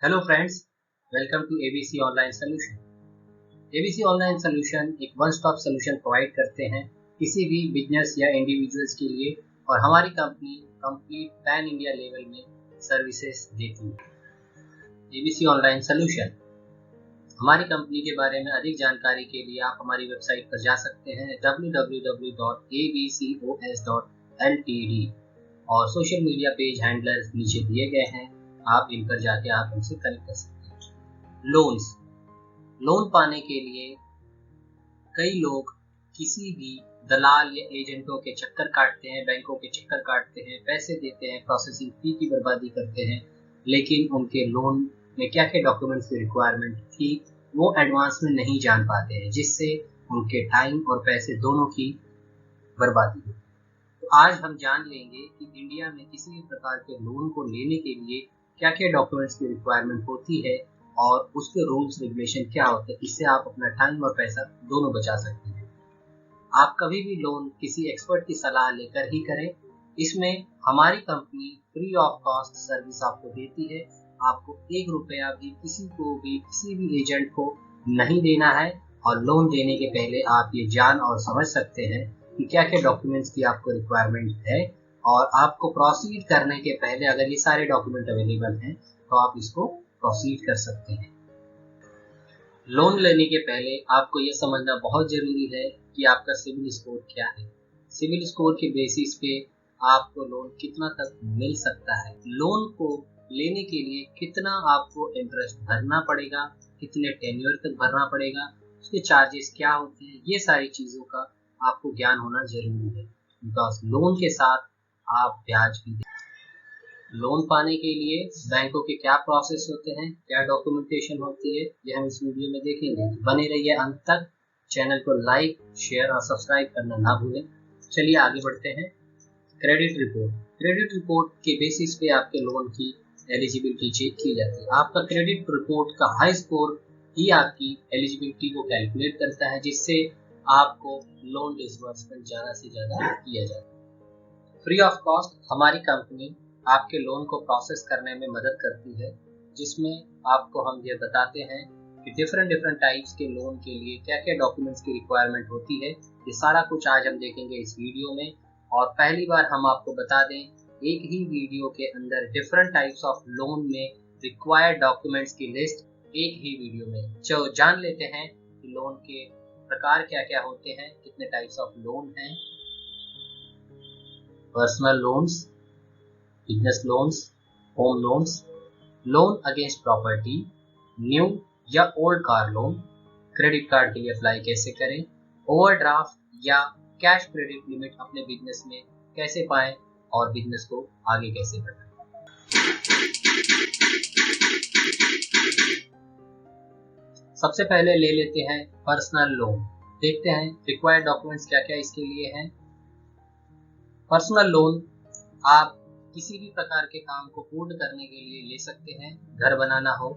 Hello friends, welcome to ABC online solution. ABC online solution एक one stop solution provide करते हैं किसी भी बिजनेस या इंडिविजुअल्स के लिए, और हमारी company complete pan India level में सर्विसेज देती है। ABC online solution. हमारी कंपनी के बारे में अधिक जानकारी के लिए आप हमारी वेबसाइट पर जा सकते हैं www.abcos.ltd, और सोशल मीडिया पेज हैंडलर्स नीचे दिए गए हैं, आप इन पर जाके आप उनसे कनेक्ट कर सकते हैं। लोन पाने के लिए कई लोग किसी भी दलाल या एजेंटों के चक्कर काटते हैं, बैंकों के चक्कर काटते हैं, पैसे देते हैं, प्रोसेसिंग फी की बर्बादी करते हैं, लेकिन उनके लोन में क्या क्या डॉक्यूमेंट्स की रिक्वायरमेंट थी वो एडवांस में नहीं जान पाते हैं, जिससे उनके टाइम और पैसे दोनों की बर्बादी हो। तो आज हम जान लेंगे कि इंडिया में किसी भी प्रकार के लोन को लेने के लिए क्या क्या डॉक्यूमेंट्स की रिक्वायरमेंट होती है और उसके रूल्स रेगुलेशन क्या होते हैं। इससे आप अपना टाइम और पैसा दोनों बचा सकते हैं। आप कभी भी लोन किसी एक्सपर्ट की सलाह लेकर ही करें। इसमें हमारी company free of cost service आपको देती है। आपको 1 रुपया भी किसी को भी किसी भी एजेंट को नहीं देना है, और लोन देने के पहले आप ये जान और समझ सकते हैं कि क्या क्या डॉक्यूमेंट्स की आपको रिक्वायरमेंट है, और आपको प्रोसीड करने के पहले अगर ये सारे डॉक्यूमेंट अवेलेबल हैं तो आप इसको प्रोसीड कर सकते हैं। लोन लेने के पहले आपको ये समझना बहुत जरूरी है कि आपका सिविल स्कोर क्या है। सिविल स्कोर के बेसिस पे आपको लोन कितना तक मिल सकता है, लोन को लेने के लिए कितना आपको इंटरेस्ट भरना पड़ेगा, कितने टेन्योर तक भरना पड़ेगा, उसके चार्जेस क्या होते हैं, ये सारी चीज़ों का आपको ज्ञान होना जरूरी है, बिकॉज लोन के साथ आप ब्याज भी दें। लोन पाने के लिए बैंकों के क्या प्रोसेस होते हैं, क्या डॉक्यूमेंटेशन होती है, ये हम इस वीडियो में देखेंगे। बने रहिए अंत तक। चैनल को लाइक, शेयर और सब्सक्राइब करना ना भूलें। चलिए आगे बढ़ते हैं। क्रेडिट रिपोर्ट के बेसिस पे आपके लोन की एलिजिबिलिटी चेक की जाती है। आपका क्रेडिट रिपोर्ट का हाई स्कोर ही आपकी एलिजिबिलिटी को कैलकुलेट करता है, जिससे आपको लोन डिसबर्समेंट ज़्यादा से ज़्यादा किया जाता है। फ्री ऑफ कॉस्ट हमारी कंपनी आपके लोन को प्रोसेस करने में मदद करती है, जिसमें आपको हम ये बताते हैं कि डिफरेंट टाइप्स के लोन के लिए क्या क्या डॉक्यूमेंट्स की रिक्वायरमेंट होती है। ये सारा कुछ आज हम देखेंगे इस वीडियो में। और पहली बार हम आपको बता दें, एक ही वीडियो के अंदर डिफरेंट टाइप्स ऑफ लोन में रिक्वायर्ड डॉक्यूमेंट्स की लिस्ट एक ही वीडियो में। चलो जान लेते हैं कि लोन के प्रकार क्या क्या होते हैं, कितने टाइप्स ऑफ लोन हैं। Personal loans, business loans, home loans, loan against property, new या old car loan, credit card के लिए अप्लाई कैसे करें, ओवरड्राफ्ट या कैश क्रेडिट लिमिट अपने बिजनेस में कैसे पाएं, और बिजनेस को आगे कैसे बढ़ाएं। सबसे पहले ले लेते हैं पर्सनल लोन। देखते हैं रिक्वायर्ड डॉक्यूमेंट्स क्या क्या इसके लिए हैं। पर्सनल लोन आप किसी भी प्रकार के काम को पूर्ण करने के लिए ले सकते हैं। घर बनाना हो,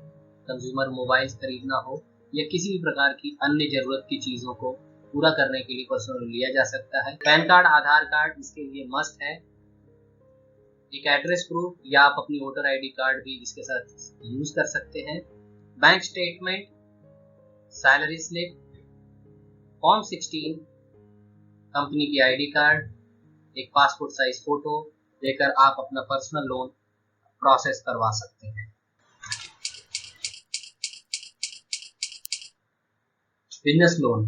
कंज्यूमर मोबाइल्स खरीदना हो, या किसी भी प्रकार की अन्य जरूरत की चीजों को पूरा करने के लिए पर्सनल लोन लिया जा सकता है। पैन कार्ड, आधार कार्ड इसके लिए मस्ट है। एक एड्रेस प्रूफ या आप अपनी वोटर आईडी कार्ड भी इसके साथ यूज कर सकते हैं। Bank statement, salary slip, form 16, company की आईडी कार्ड, एक पासपोर्ट साइज फोटो देकर आप अपना पर्सनल लोन प्रोसेस करवा सकते हैं। बिजनेस लोन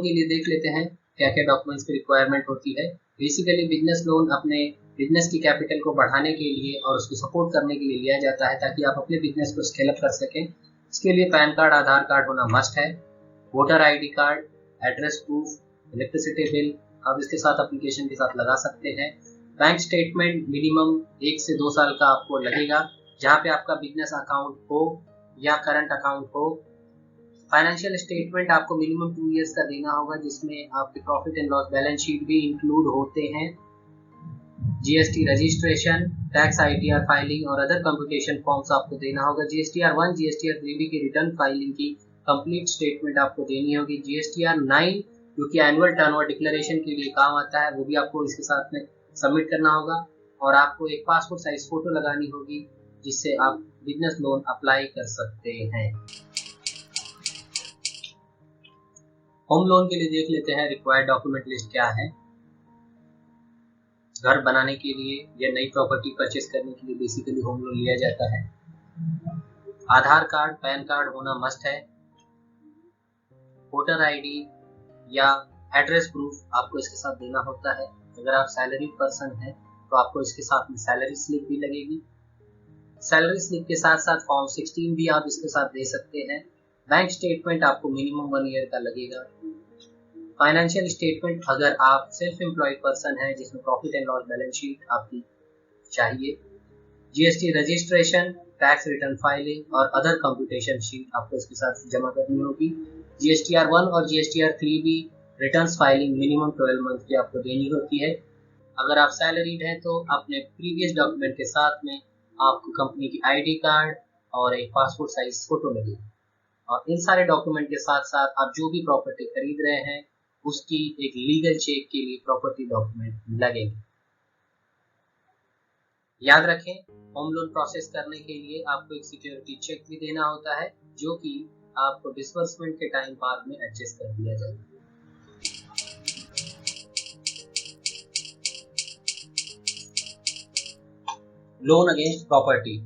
के लिए देख लेते हैं क्या क्या डॉक्यूमेंट्स की रिक्वायरमेंट होती है। बेसिकली बिजनेस लोन अपने बिजनेस की कैपिटल को बढ़ाने के लिए और उसको सपोर्ट करने के लिए लिया जाता है, ताकि आप अपने बिजनेस को स्केल अप कर सकें। इसके लिए पैन कार्ड, आधार कार्ड होना मस्ट है। Voter ID card, address proof, electricity bill आप इसके साथ एप्लीकेशन के साथ लगा सकते हैं। बैंक स्टेटमेंट मिनिमम 1 से 2 साल का आपको लगेगा, जहाँ पे आपका बिजनेस अकाउंट हो या करंट अकाउंट हो। फाइनेंशियल स्टेटमेंट आपको मिनिमम 2 इयर्स का देना होगा, जिसमें आपके profit and loss balance sheet भी इंक्लूड होते हैं। GST registration, tax ITR filing और अदर कंप्यूटेशन फॉर्म्स आपको देना होगा। जीएसटीआर 1, जीएसटीआर 3 की रिटर्न फाइलिंग की कंप्लीट स्टेटमेंट आपको देनी होगी। जीएसटीआर 9 जो कि एनुअल टर्नओवर डिक्लेरेशन के लिए काम आता है, वो भी आपको इसके साथ में सबमिट करना होगा। और आपको एक पासपोर्ट साइज फोटो लगानी होगी। जिससे आप बिजनेस लोन अप्लाई कर सकते हैं। होम लोन के लिए देख लेते हैं रिक्वायर्ड डॉक्यूमेंट लिस्ट क्या है। घर बनाने के लिए या नई प्रॉपर्टी परचेस करने के लिए बेसिकली होम लोन लिया जाता है। आधार कार्ड, पैन कार्ड होना मस्ट है। वोटर आईडी या एड्रेस प्रूफ आपको इसके साथ देना होता है। अगर आप सैलरी पर्सन हैं तो आपको इसके साथ में सैलरी स्लिप भी लगेगी। सैलरी स्लिप के साथ साथ फॉर्म 16 भी आप इसके साथ दे सकते हैं। बैंक स्टेटमेंट आपको मिनिमम 1 ईयर का लगेगा। फाइनेंशियल स्टेटमेंट अगर आप सेल्फ एम्प्लॉयड पर्सन हैं जिसमें profit and loss balance sheet आपकी चाहिए। GST registration, tax return filing और अदर कंप्यूटेशन शीट आपको इसके साथ जमा करनी होगी। जीएसटीआर 1 और जीएसटीआर 3 भी रिटर्न्स फाइलिंग मिनिमम 12 मंथ की आपको देनी होती है। अगर आप सैलरीड हैं तो अपने प्रीवियस डॉक्यूमेंट के साथ में आपको कंपनी की आईडी कार्ड और एक पासपोर्ट साइज फोटो लगेगी। और इन सारे डॉक्यूमेंट के साथ साथ आप जो भी प्रॉपर्टी खरीद रहे हैं उसकी एक लीगल चेक के लिए प्रॉपर्टी डॉक्यूमेंट लगेंगे। याद रखें, होम लोन प्रोसेस करने के लिए आपको एक सिक्योरिटी चेक भी देना होता है जो कि आपको डिसबर्समेंट के टाइम बाद में एडजस्ट कर दिया जाएगा। Loan against property,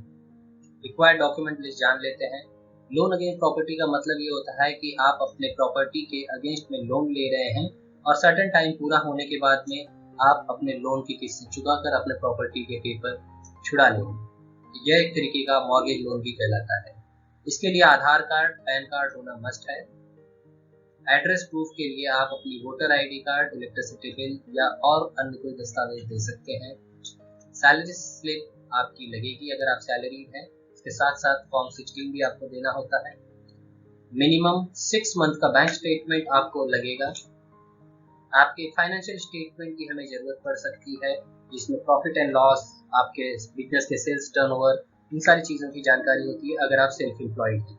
required document list जान लेते हैं। लोन अगेंस्ट प्रॉपर्टी का मतलब ये होता है कि आप अपने प्रॉपर्टी के अगेंस्ट में लोन ले रहे हैं और सर्टेन टाइम पूरा होने के बाद में आप अपने लोन की किस्त चुकाकर अपने प्रॉपर्टी के पेपर छुड़ा लेंगे। यह एक तरीके का मॉर्गेज लोन भी कहलाता है। इसके लिए आधार कार्ड, पैन कार्ड होना मस्ट है। एड्रेस प्रूफ के लिए आप अपनी voter ID card, electricity bill या और अन्य कोई दस्तावेज दे सकते हैं। सैलरी स्लिप आपकी लगेगी अगर आप सैलरी हैं। इसके साथ साथ फॉर्म 16 भी आपको देना होता है। मिनिमम 6 मंथ का बैंक स्टेटमेंट आपको लगेगा। आपके फाइनेंशियल स्टेटमेंट की हमें जरूरत पड़ सकती है जिसमें प्रॉफिट एंड लॉस, आपके बिजनेस के सेल्स टर्नओवर, इन सारी चीज़ों की जानकारी होती है अगर आप सेल्फ एम्प्लॉयड हैं।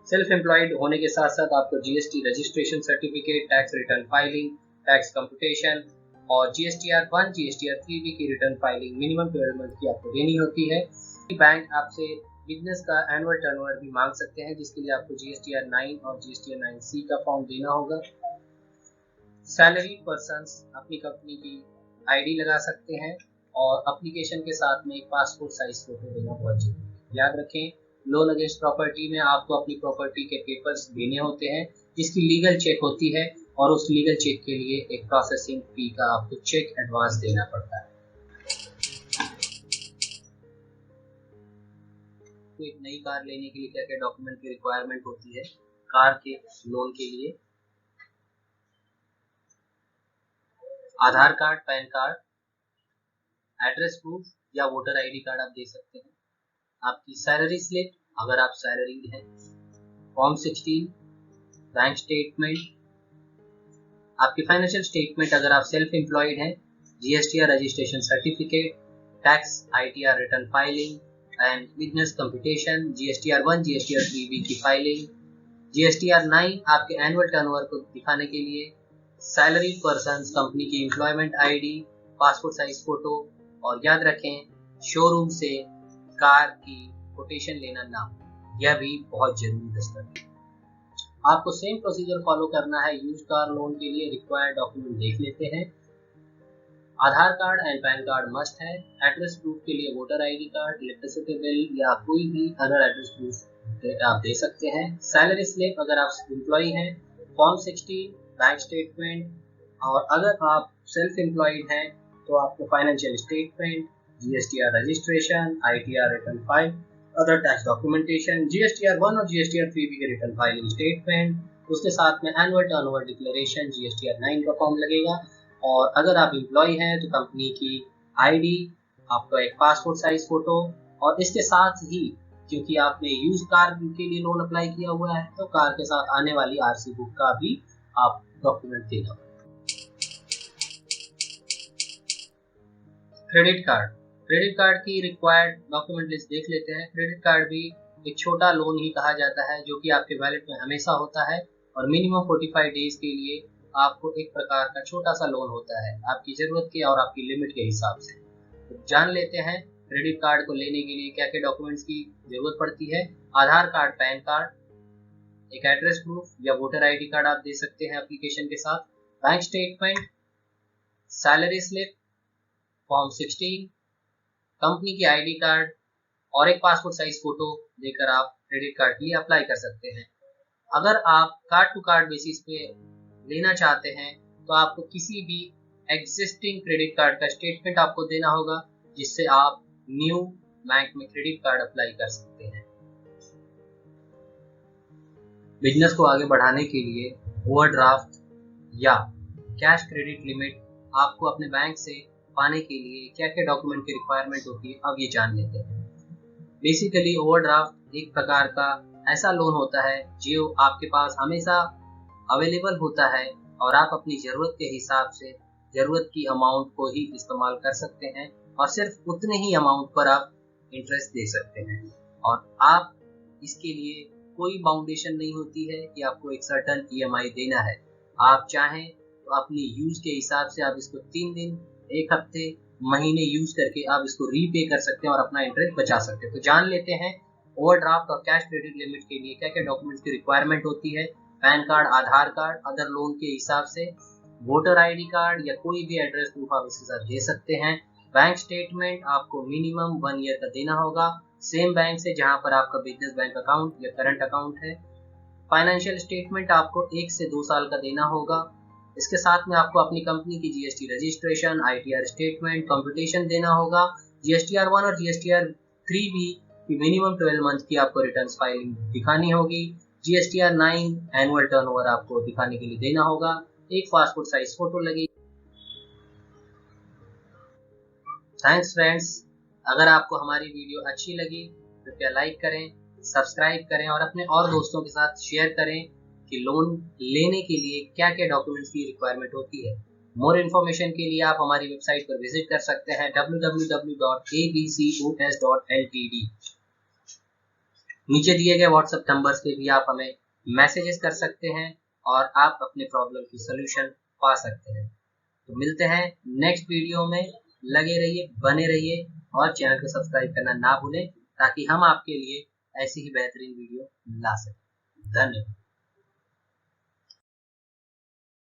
सेल्फ एम्प्लॉयड होने के साथ साथ आपको GST registration certificate, tax return filing, tax computation और जीएसटीआर 1, जीएसटीआर 3 भी की रिटर्न फाइलिंग मिनिमम 12 मंथ की आपको देनी होती है। बैंक आपसे बिजनेस का एनुअल टर्नओवर भी मांग सकते हैं जिसके लिए आपको जीएसटीआर 9 और जीएसटीआर 9C का फॉर्म देना होगा। सैलरी पर्सन्स अपनी कंपनी की आईडी लगा सकते हैं और एप्लीकेशन के साथ में एक पासपोर्ट साइज फोटो देना बहुत जरूरी है। याद रखें, लोन अगेंस्ट प्रॉपर्टी में आपको अपनी प्रॉपर्टी के पेपर्स देने होते हैं जिसकी लीगल चेक होती है और उस लीगल चेक के लिए एक प्रोसेसिंग फी का आपको चेक एडवांस देना पड़ता है। तो एक नई कार लेने के लिए क्या क्या डॉक्यूमेंट की रिक्वायरमेंट होती है कार के लोन के लिए? Aadhaar card, PAN card, address proof या वोटर आईडी कार्ड आप दे सकते हैं। आपकी सैलरी स्लिप अगर आप सैलरीड हैं, फॉर्म 16, बैंक स्टेटमेंट, आपकी फाइनेंशियल स्टेटमेंट अगर आप सेल्फ एम्प्लॉयड हैं, GSTR registration certificate, tax ITR return filing and business computation, GSTR 1, GSTR 3B की फाइलिंग, जीएसटीआर 9 आपके एनुअल टर्नओवर को दिखाने के लिए, सैलरी पर्सन्स कंपनी की employment ID, passport size photo और याद रखें शोरूम से कार की कोटेशन लेना ना, यह भी बहुत जरूरी दस्तावेज। आपको सेम प्रोसीजर फॉलो करना है यूज्ड कार लोन के लिए। रिक्वायर्ड डॉक्यूमेंट देख लेते हैं। Aadhaar card and PAN card must है। एड्रेस प्रूफ के लिए voter ID card, electricity bill या कोई भी अदर एड्रेस प्रूफ आप दे सकते हैं। सैलरी स्लिप अगर आप एम्प्लॉय हैं, फॉर्म 16, बैंक स्टेटमेंट और अगर आप सेल्फ एम्प्लॉयड हैं तो आपको financial statement, GSTR registration, ITR return file, other tax documentation, GSTR 1 और जीएसटीआर 3B के रिटर्न फाइलिंग स्टेटमेंट, उसके साथ में एनुअल टर्नओवर डिक्लेरेशन, जीएसटीआर 9 का फॉर्म लगेगा। और अगर आप एम्प्लॉय हैं तो कंपनी की आईडी, आपका एक पासपोर्ट साइज फोटो और इसके साथ ही क्योंकि आपने यूज कार के लिए लोन अप्लाई किया हुआ है तो कार के साथ आने वाली आरसी बुक का भी आप डॉक्यूमेंट देना। क्रेडिट कार्ड, क्रेडिट कार्ड की रिक्वायर्ड डॉक्यूमेंट लिस्ट देख लेते हैं। क्रेडिट कार्ड भी एक छोटा लोन ही कहा जाता है जो कि आपके वैलेट में हमेशा होता है और मिनिमम 45 डेज के लिए आपको एक प्रकार का छोटा सा लोन होता है आपकी जरूरत के और आपकी लिमिट के हिसाब से। तो जान लेते हैं क्रेडिट कार्ड को लेने के लिए क्या क्या डॉक्यूमेंट्स की जरूरत पड़ती है। आधार कार्ड, पैन कार्ड, एक एड्रेस प्रूफ या वोटर आईडी कार्ड आप दे सकते हैं एप्लीकेशन के साथ, bank statement, salary slip, form 16, company की आईडी कार्ड और एक पासपोर्ट साइज फोटो देकर आप क्रेडिट कार्ड के लिए अप्लाई कर सकते हैं। अगर आप कार्ड टू कार्ड बेसिस पे लेना चाहते हैं तो आपको किसी भी एग्जिस्टिंग क्रेडिट कार्ड का स्टेटमेंट आपको देना होगा, जिससे आप न्यू बैंक में क्रेडिट कार्ड अप्लाई कर सकते हैं। बिजनेस को आगे बढ़ाने के लिए ओवरड्राफ्ट या कैश क्रेडिट लिमिट आपको अपने बैंक से पाने के लिए क्या क्या डॉक्यूमेंट की रिक्वायरमेंट होती है, अब ये जान लेते हैं। बेसिकली ओवरड्राफ्ट एक प्रकार का ऐसा लोन होता है जो आपके पास हमेशा अवेलेबल होता है और आप अपनी ज़रूरत के हिसाब से ज़रूरत की अमाउंट को ही इस्तेमाल कर सकते हैं और सिर्फ उतने ही अमाउंट पर आप इंटरेस्ट दे सकते हैं। और आप इसके लिए कोई बाउंडेशन नहीं होती है कि आपको एक सर्टन EMI देना है। आप चाहें तो अपनी यूज़ के हिसाब से आप इसको 3 दिन, 1 हफ्ते, महीने यूज़ करके आप इसको रीपे कर सकते हैं और अपना इंटरेस्ट बचा सकते हैं। तो जान लेते हैं ओवरड्राफ्ट और कैश क्रेडिट लिमिट के लिए क्या क्या डॉक्यूमेंट्स की रिक्वायरमेंट होती है। पैन कार्ड, आधार कार्ड, अदर लोन के हिसाब से वोटर आईडी कार्ड या कोई भी एड्रेस प्रूफ आप इसके साथ दे सकते हैं। बैंक स्टेटमेंट आपको मिनिमम 1 ईयर का देना होगा, सेम बैंक से जहां पर आपका बिजनेस बैंक अकाउंट या करंट अकाउंट है। फाइनेंशियल स्टेटमेंट आपको 1 से 2 साल का देना होगा। इसके साथ में आपको अपनी कंपनी की GST registration, ITR statement, computation देना होगा। GSTR 1 और GSTR 3 भी कि मिनिमम 12 मंथ की आपको रिटर्न्स फाइलिंग दिखानी होगी। GSTR 9 एनुअल टर्नओवर आपको दिखाने के लिए देना होगा। एक पासपोर्ट साइज फोटो लगेगी। थैंक्स फ्रेंड्स, अगर आपको हमारी वीडियो अच्छी लगी कृपया लाइक करें, सब्सक्राइब करें और अपने और दोस्तों के साथ शेयर करें कि लोन लेने के लिए क्या क्या डॉक्यूमेंट्स की रिक्वायरमेंट होती है। मोर इन्फॉर्मेशन के लिए आप हमारी वेबसाइट पर विजिट कर सकते हैं www.abcos.ltd। नीचे दिए गए व्हाट्सएप नंबर्स पे भी आप हमें मैसेजेस कर सकते हैं और आप अपने प्रॉब्लम की सोल्यूशन पा सकते हैं। तो मिलते हैं नेक्स्ट वीडियो में। लगे रहिए, बने रहिए और चैनल को सब्सक्राइब करना ना भूलें ताकि हम आपके लिए ऐसी ही बेहतरीन वीडियो ला सकें। धन्यवाद।